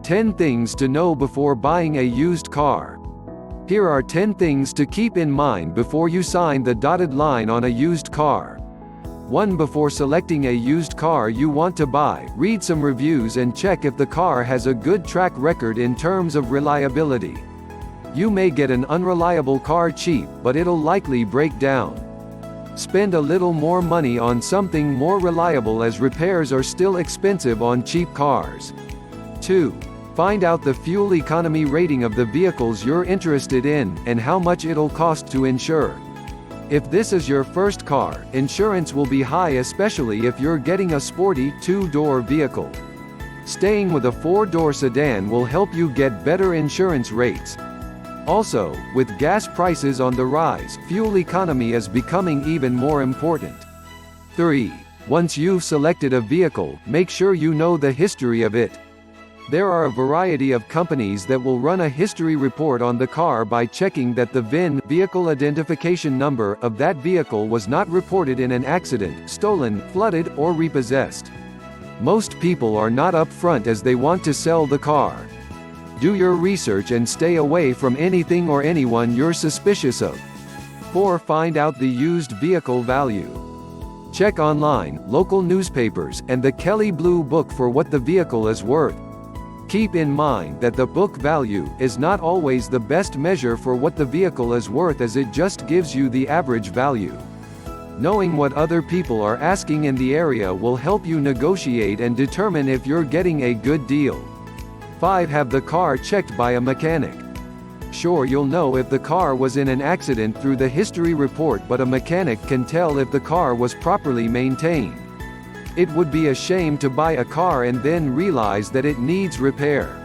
10 things to know before buying a used car. Here are 10 things to keep in mind before you sign the dotted line on a used car. 1. Before selecting a used car you want to buy, read some reviews and check if the car has a good track record in terms of reliability. You may get an unreliable car cheap, but it'll likely break down. Spend a little more money on something more reliable, as repairs are still expensive on cheap cars. 2. Find out the fuel economy rating of the vehicles you're interested in, and how much it'll cost to insure. If this is your first car, insurance will be high, especially if you're getting a sporty, 2-door vehicle. Staying with a 4-door sedan will help you get better insurance rates. Also, with gas prices on the rise, fuel economy is becoming even more important. 3. Once you've selected a vehicle, make sure you know the history of it. There are a variety of companies that will run a history report on the car by checking that the VIN vehicle identification number of that vehicle was not reported in an accident, stolen, flooded, or repossessed. Most people are not upfront as they want to sell the car. Do your research and stay away from anything or anyone you're suspicious of. 4. Find out the used vehicle value. Check online, local newspapers, and the Kelley Blue Book for what the vehicle is worth. Keep in mind that the book value is not always the best measure for what the vehicle is worth, as it just gives you the average value. Knowing what other people are asking in the area will help you negotiate and determine if you're getting a good deal. 5. Have the car checked by a mechanic. Sure, you'll know if the car was in an accident through the history report, but a mechanic can tell if the car was properly maintained. It would be a shame to buy a car and then realize that it needs repair.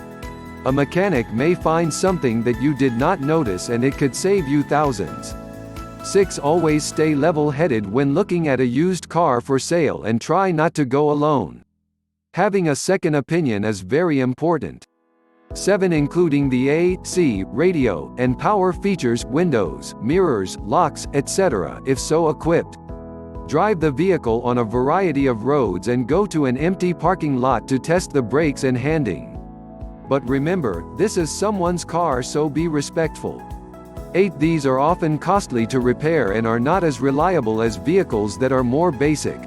A mechanic may find something that you did not notice, and it could save you thousands. 6. Always stay level-headed when looking at a used car for sale, and try not to go alone. Having a second opinion is very important. 7. Including the AC, radio, and power features, windows, mirrors, locks, etc., if so equipped. Drive the vehicle on a variety of roads and go to an empty parking lot to test the brakes and handling. But remember, this is someone's car, so be respectful. 8. These are often costly to repair and are not as reliable as vehicles that are more basic.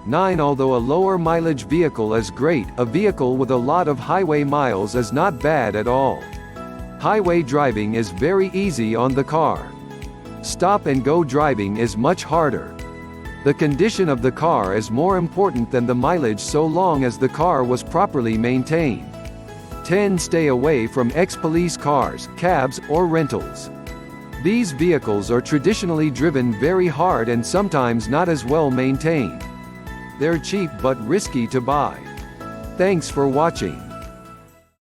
9. Although a lower mileage vehicle is great, a vehicle with a lot of highway miles is not bad at all. Highway driving is very easy on the car. Stop and go driving is much harder. The condition of the car is more important than the mileage, so long as the car was properly maintained. 10. Stay away from ex-police cars, cabs, or rentals. These vehicles are traditionally driven very hard and sometimes not as well maintained. They're cheap but risky to buy. Thanks for watching.